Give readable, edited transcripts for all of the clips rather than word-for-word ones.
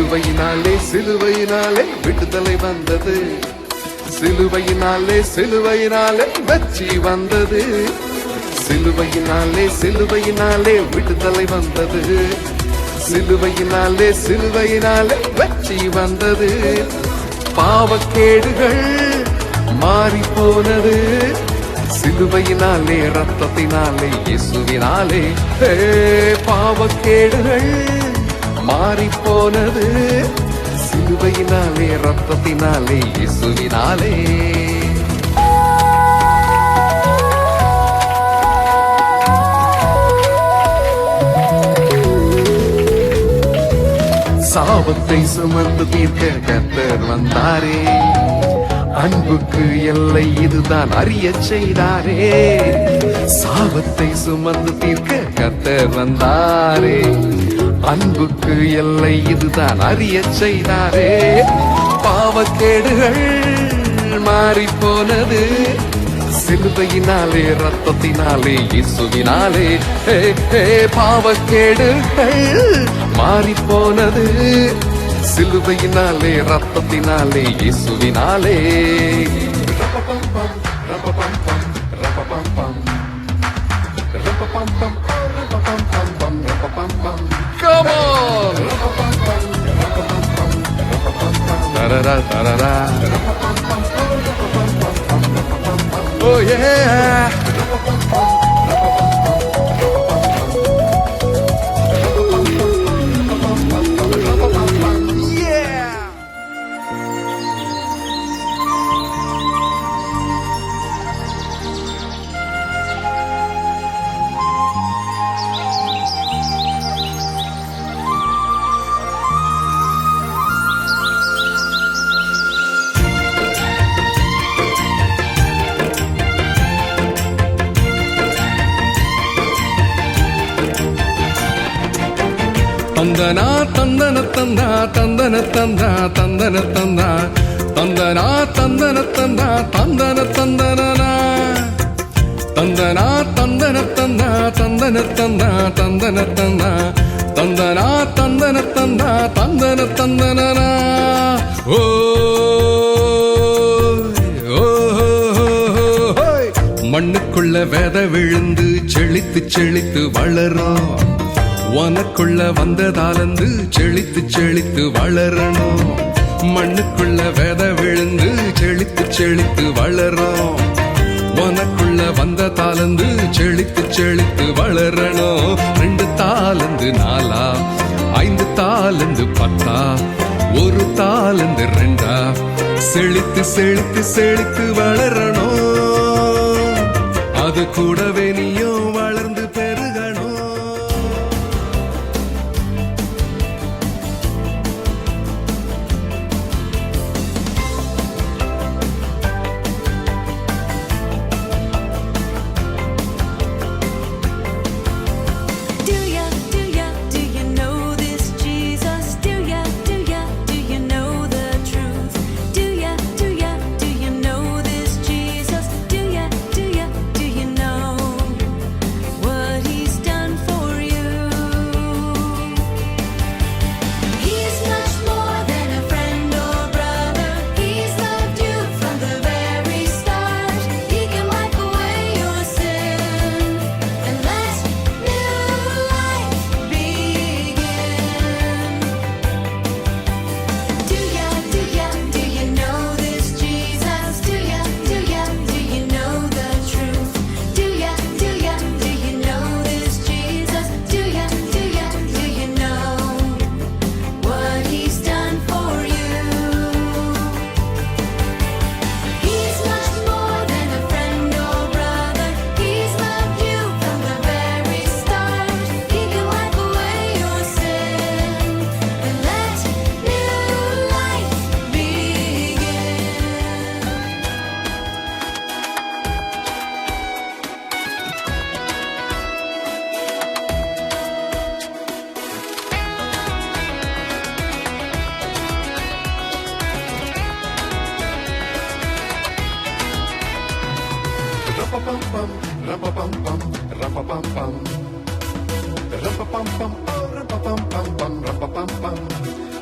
சிலுவையினாலே சிலுவையினாலே விடுதலை வந்தது, சிலுவையினாலே சிலுவையினாலே வெற்றி வந்தது, சிலுவையினாலே சிலுவையினாலே விடுதலை வந்தது, சிலுவையினாலே சிலுவையினாலே வெற்றி வந்தது. பாவக்கேடுகள் மாறி போனது, சிலுவையினாலே ரத்தத்தினாலே இயேசுவினாலே. பாவக்கேடுகள் மாறி போனது, சிலுவையினாலே ரத்தத்தினாலே இயேசுவினாலே. சாபத்தை சுமந்து தீர்க்க கர்த்தர் வந்தாரே, அன்புக்கு எல்லை இதுதான் அறிய செய்தாரே. சாபத்தை சுமந்து தீர்க்க கர்த்தர் வந்தாரே, அன்புக்கு எல்லை இதுதான் அறிய செய்தாரே. பாவக்கேடுகள் மாறி போனது, சிலுவையினாலே ரத்தத்தினாலே இயேசுவினாலே. பாவக்கேடுகள் மாறி போனது, சிலுவையினாலே ரத்தத்தினாலே இயேசுவினாலே. Come on! Da-da-da, da-da-da. Oh yeah! தந்தனா தந்தன தந்தா தந்தன தந்தா தந்தன தந்தா தந்தனா தந்தன தந்தா தந்தன தந்தனா தந்தனா தந்தன தந்தா தந்தன தந்தா தந்தன தந்தா தந்தனா தந்தன தந்தா தந்தன தந்தனா. ஓ மண்ணுக்குள்ள வித விழுந்து செழித்து செழித்து வளரும், உனக்குள்ள வந்ததாலந்து செழித்து செழித்து வளரணும். மண்ணுக்குள்ள வித விழுந்து செழித்து செழித்து வளரும், உனக்குள்ள வந்ததாலந்து செழித்து செழித்து வளரணும். 2 தாலந்து 4, 5 தாலந்து 10, 1 தாலந்து 2, செழித்து செழித்து செழித்து வளரணும். அது கூடவே நீயும் வளர்ந்து பெருகணும்.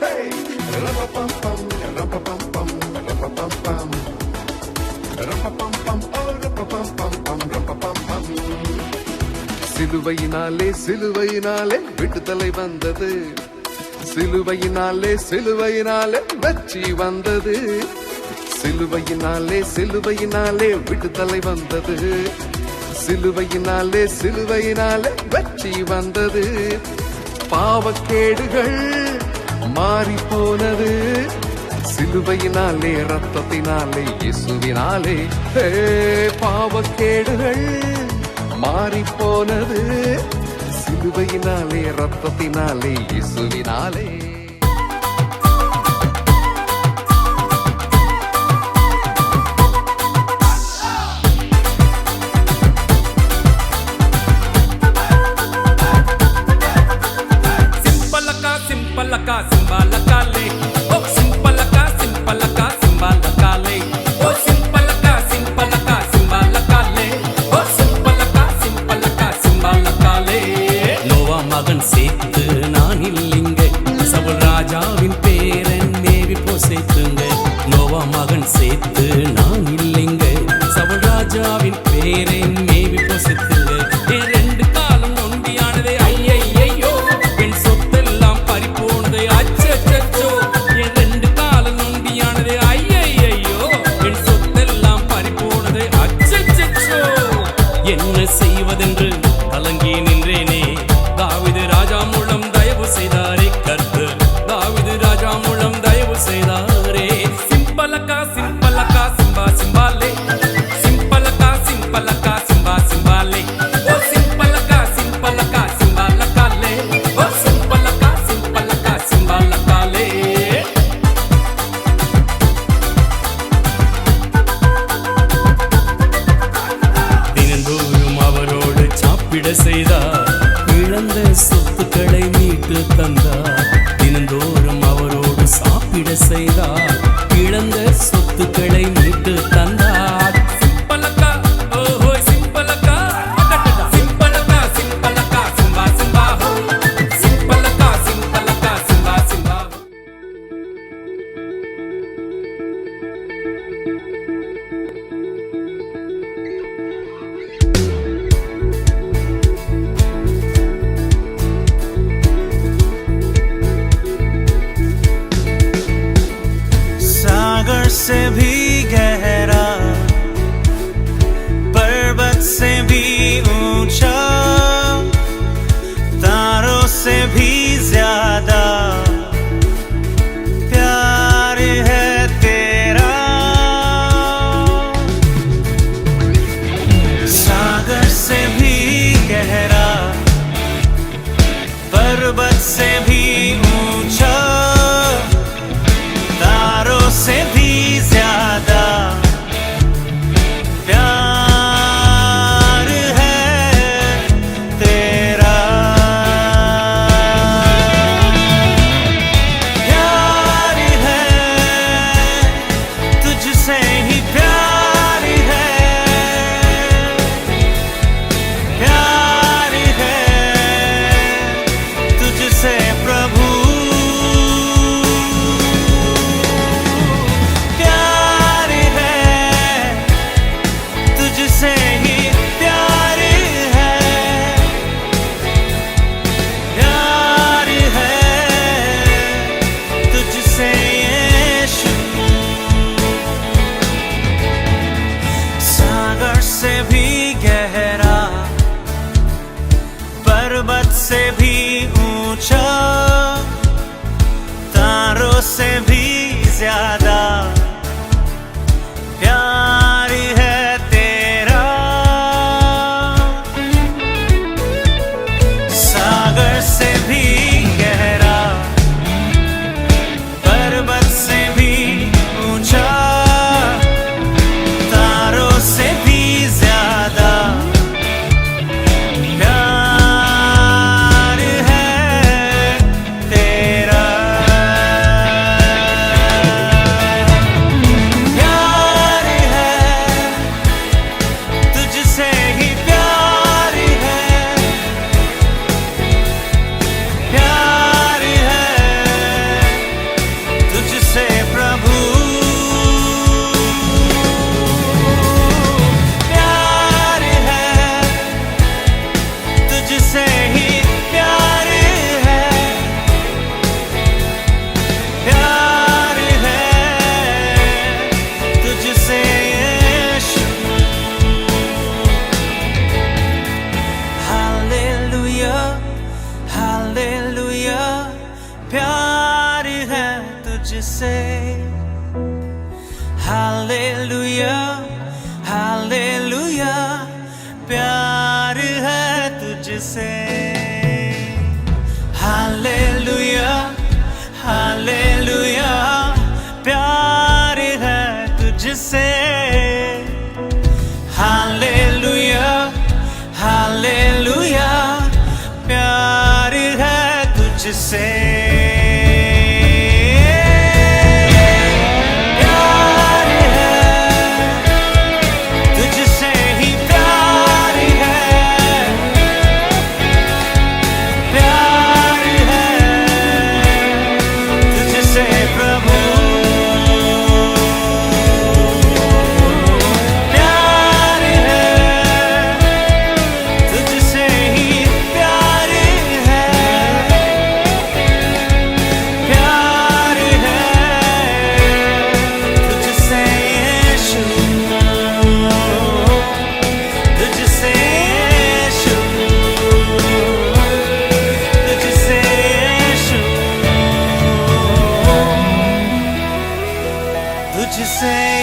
Hey! சிலுவையினாலே சிலுவையினாலே விடுதலை வந்தது, சிலுவையினாலே சிலுவையினாலே வெற்றி வந்தது, சிலுவையினாலே சிலுவையினாலே விடுதலை வந்தது, சிலுவையினாலே சிலுவையினாலே வெற்றி வந்தது. பாவக்கேடுகள் மாறி போனது, சிலுவையினாலே ரத்தத்தினாலே இயேசுவினாலே. பாவக்கேடுகள் மாறி போனது, சிலுவையினாலே ரத்தத்தினாலே இயேசுவினாலே. Simpalaka, simbalakale. Oh, simpalaka, simpalaka, simbalakale. Oh, simpalaka, simpalaka, simbalakale. Oh, simpalaka, simpalaka, simbalakale. Noah மகன் சேர்த்து நான் இல்லைங்க, சவுல் ராஜாவின் பேரன் மேவி போசேத்துங்க. நோவா மகன் சேர்த்து நான் இல்லைங்க, சவுல் ராஜாவின் பேரன் மேவி போசேத்துங்க. ரெண்டு காலம் நொண்டியானதே ஐயையோ, என் சொத்தெல்லாம் பறிப்போனதே அச்சச்சோ. என் ரெண்டு காலம் நொண்டியானதே ஐயையோ, என் சொத்தெல்லாம் பறிப்போனதே அச்சச்சோ. என்ன செய்வதென்று கலங்கி நின்றேனே, தாவீது ராஜா மூலம் தயவு செய்தாரே கர்த்தர், தாவீது ராஜா மூலம் தயவு செய்தாரே. சிம்பலக்கா சிம்பலக்கா சிம்பா சிம்பாலே, சிம்பலக்கா சிம்பலக்கா சிம்பா சிம்பாலே. ஓ சிம்பலக்கா சிம்பலக்கா சிம்பாலக்காலே. ஓ சிம்பலக்கா சிம்பலக்கா சிம்பாலக்காலே. தினந்தோறும் அவரோடு சாப்பிட செய்தார், இழந்த சொத்துக்களை மீட்டு தந்தார். தினந்தோறும் அவரோடு சாப்பிட செய்தார், இழந்த சொத்துக்களை மீட்டு தந்தார். சிம்பலக்கா ஓஹோ சிம்பலக்கா, சிம்பலக்கா சிம்பலக்கா சிம்பா சிம்பா, சிம்பலக்கா சிம்பலக்கா சிம்பா சிம்பா. सागर से भी गहरा, पर्वत से भी ऊंचा, तारों से भी ज्यादा प्यार है तेरा। सागर से भी गहरा, पर्वत से भी ऊंचा, तारों से भी ज्यादा प्यार है तेरा। प्यार है तुझसे ही, प्यार है, प्यार है तुझसे प्रभु। प्यार है तुझसे ही, प्यार है, प्यार है तुझसे यीशु। सागर से भी गहरा, पर्वत से भी ऊंचा, तारों से भी ज्यादा प्यार है तेरा। सागर से भी गहरा, पर्वत से भी ऊंचा, तारों से भी ज्यादा प्यार है तेरा। तुझसे हालेलुया हालेलुया प्यार है तुझसे हालेलुया हालेलुया प्यार है तुझसे हालेलुया हालेलुया प्यार है तुझसे प्यार है तुझसे ही प्यार है प्यार है तुझसे प्रभु प्यार है तुझसे ही प्यार है प्यार है तुझसे यीशु तुझसे यीशु तुझसे यीशु तुझसे